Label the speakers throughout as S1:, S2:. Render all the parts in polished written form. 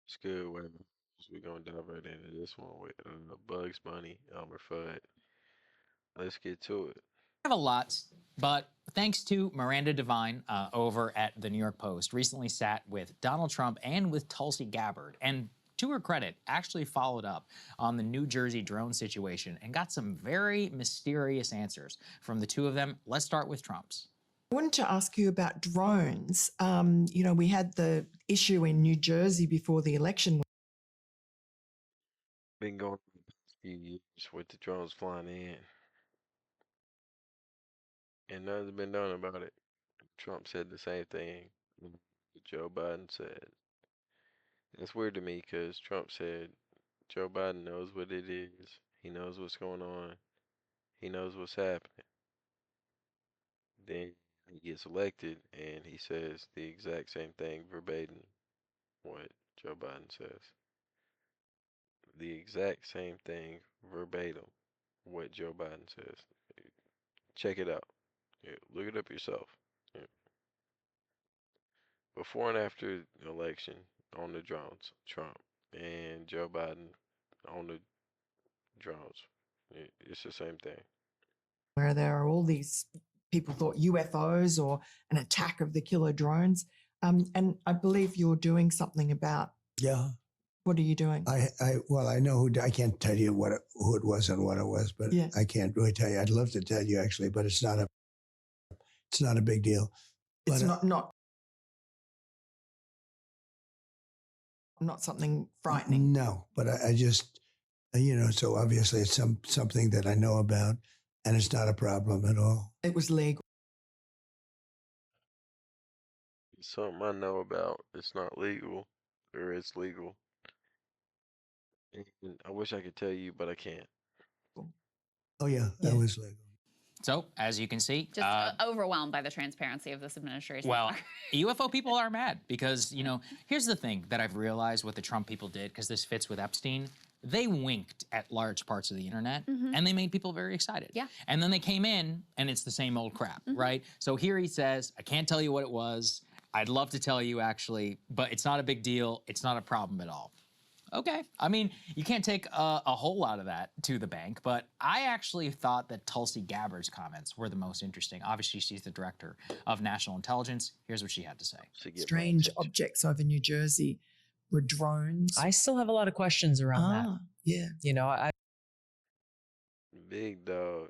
S1: It's good. We're gonna dive right into this one with Bugs Bunny, Elmer Fudd. Let's get to it.
S2: Have a lot, but thanks to Miranda Devine over at the New York Post, recently sat with Donald Trump and with Tulsi Gabbard, and to her credit, actually followed up on the New Jersey drone situation and got some very mysterious answers from the two of them. Let's start with Trump's.
S3: I wanted to ask you about drones. We had the issue in New Jersey before the election.
S1: Been going on the past few years with the drones flying in, and nothing's been done about it. Trump said the same thing that Joe Biden said. It's weird to me because Trump said Joe Biden knows what it is. He knows what's going on. He knows what's happening. Then he gets elected and he says the exact same thing verbatim what Joe Biden says. The exact same thing verbatim what Joe Biden says. Check it out. Yeah, look it up yourself. Yeah. Before and after the election on the drones, Trump and Joe Biden on the drones. It's the same thing.
S3: Where there are all these people thought UFOs or an attack of the killer drones. And I believe you're doing something about.
S4: Yeah.
S3: What are you doing?
S4: I know I can't tell you who it was and what it was, but
S3: Yeah.
S4: I can't really tell you. I'd love to tell you actually, but it's not a big deal.
S3: It's
S4: But,
S3: not something frightening.
S4: No, but I just, so obviously it's something that I know about, and it's not a problem at all.
S3: It was legal.
S1: It's something I know about. It's not legal, or it's legal. And I wish I could tell you, but I can't.
S4: Oh yeah, that was legal.
S2: So, as you can see,
S5: just overwhelmed by the transparency of this administration.
S2: Well, UFO people are mad because, here's the thing that I've realized what the Trump people did, because this fits with Epstein. They winked at large parts of the internet and they made people very excited.
S5: Yeah.
S2: And then they came in and it's the same old crap, right? So here he says, I can't tell you what it was. I'd love to tell you actually, but it's not a big deal. It's not a problem at all. Okay. I mean, you can't take a whole lot of that to the bank, but I actually thought that Tulsi Gabbard's comments were the most interesting. Obviously, she's the director of national intelligence. Here's what she had to say.
S3: Strange objects over New Jersey were drones.
S6: I still have a lot of questions around that.
S3: Yeah.
S1: Big dog.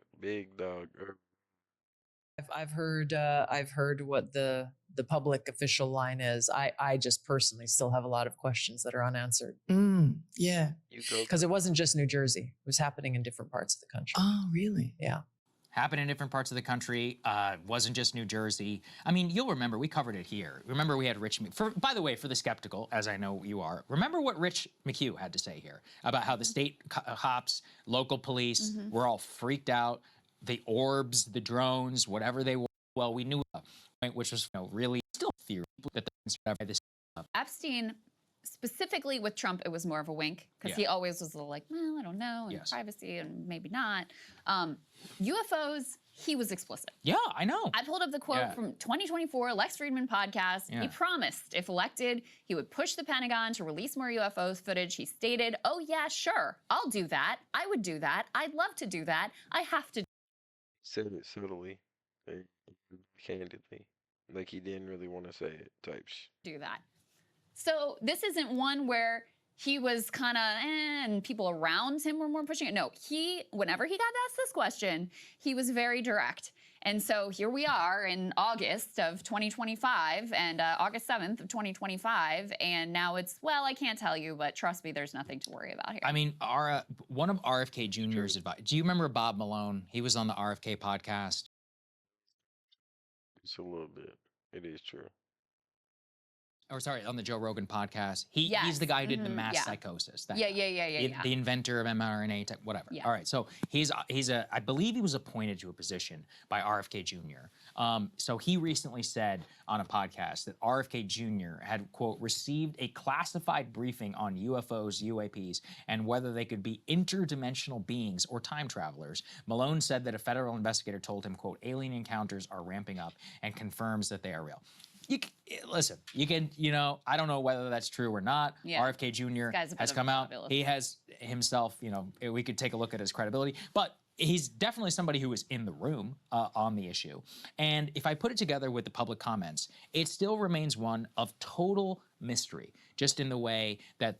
S6: I've heard what the public official line is. I just personally still have a lot of questions that are unanswered.
S3: Yeah.
S6: Because it wasn't just New Jersey. It was happening in different parts of the country.
S3: Oh, really?
S6: Yeah.
S2: Happened in different parts of the country. Wasn't just New Jersey. I mean, you'll remember we covered it here. Remember we had Rich. By the way, for the skeptical, as I know you are, remember what Rich McHugh had to say here about how the state cops, local police were all freaked out. The orbs, the drones, whatever they were. Well, we knew a point which was really still theory that this.
S5: Epstein, specifically with Trump, it was more of a wink because he always was a little like, well, I don't know, and privacy and maybe not. UFOs, he was explicit.
S2: Yeah, I know.
S5: I pulled up the quote from 2024 Lex Friedman podcast. He promised if elected, he would push the Pentagon to release more UFOs footage. He stated, oh yeah, sure, I'll do that. I would do that. I'd love to do that. I have to.
S1: Said it subtly, candidly, like he didn't really want to say it.
S5: Do that. So this isn't one where he was kind of, and people around him were more pushing it. No, whenever he got asked this question, he was very direct. And so here we are in August of 2025 and August 7th of 2025. And now it's, well, I can't tell you, but trust me, there's nothing to worry about here.
S2: I mean, one of RFK Jr.'s advice. Do you remember Bob Malone? He was on the RFK podcast.
S1: It's a little bit. It is true.
S2: Or sorry, on the Joe Rogan podcast. He's the guy who did the mass psychosis. The inventor of mRNA, whatever.
S5: Yeah.
S2: All right, so I believe he was appointed to a position by RFK Jr. So he recently said on a podcast that RFK Jr. had, quote, received a classified briefing on UFOs, UAPs, and whether they could be interdimensional beings or time travelers. Malone said that a federal investigator told him, quote, alien encounters are ramping up and confirms that they are real. Listen, you can, I don't know whether that's true or not.
S5: Yeah.
S2: RFK Jr.
S5: Guy's a bit
S2: has
S5: of
S2: come
S5: a
S2: out.
S5: liability.
S2: He has himself, we could take a look at his credibility, but he's definitely somebody who was in the room on the issue. And if I put it together with the public comments, it still remains one of total mystery, just in the way that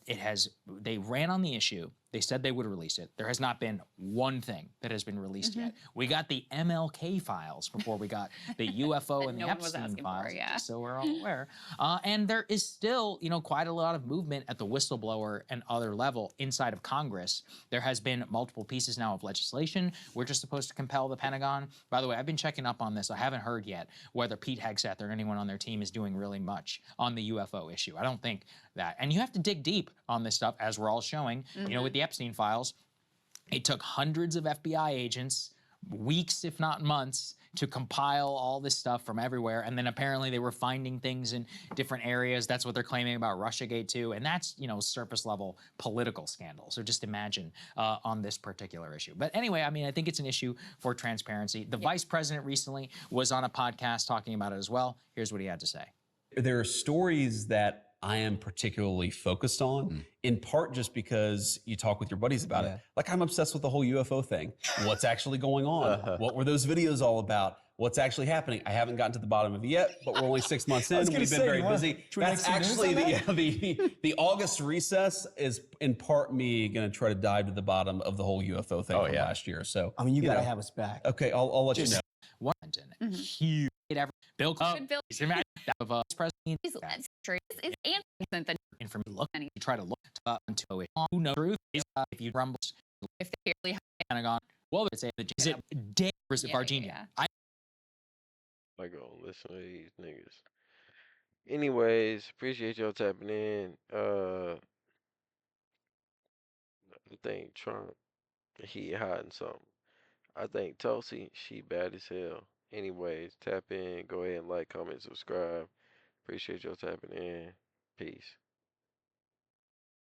S2: they ran on the issue. They said they would release it. There has not been one thing that has been released yet. We got the MLK files before we got the UFO
S5: That
S2: and the
S5: no one was
S2: Epstein
S5: asking for,
S2: files,
S5: yeah.
S2: just so we're all aware. And there is still, quite a lot of movement at the whistleblower and other level inside of Congress. There has been multiple pieces now of legislation. We're just supposed to compel the Pentagon. By the way, I've been checking up on this. I haven't heard yet whether Pete Hegseth or anyone on their team is doing really much on the UFO issue. I don't think that. And you have to dig deep on this stuff, as we're all showing, with the Epstein files. It took hundreds of FBI agents, weeks, if not months, to compile all this stuff from everywhere. And then apparently they were finding things in different areas. That's what they're claiming about Russiagate too. And that's, surface level political scandal. So just imagine on this particular issue. But anyway, I think it's an issue for transparency. The vice president recently was on a podcast talking about it as well. Here's what he had to say.
S7: There are stories that I am particularly focused on, in part just because you talk with your buddies about it. Like, I'm obsessed with the whole UFO thing. What's actually going on? What were those videos all about? What's actually happening? I haven't gotten to the bottom of it yet, but we're only 6 months in. We've been very busy. That's actually the August recess is in part me going to try to dive to the bottom of the whole UFO thing from last year. So
S8: you got to have us back.
S7: Okay, I'll let you know.
S2: Huge. Bill Clinton.
S5: Bill-
S2: Of president.
S5: He's straight. It's answered the
S2: Information. Look. You try to look into it. Who knows? Truth is, if you rumble,
S5: if they really have
S2: Pentagon. Well, is it Dave or is it Varginha?
S5: yeah.
S1: Like, gonna listen to these niggas. Anyways, appreciate y'all tapping in. I think Trump, he hiding something. I think Tulsi, she bad as hell. Anyways, tap in. Go ahead and like, comment, subscribe. Appreciate y'all tapping in. Peace.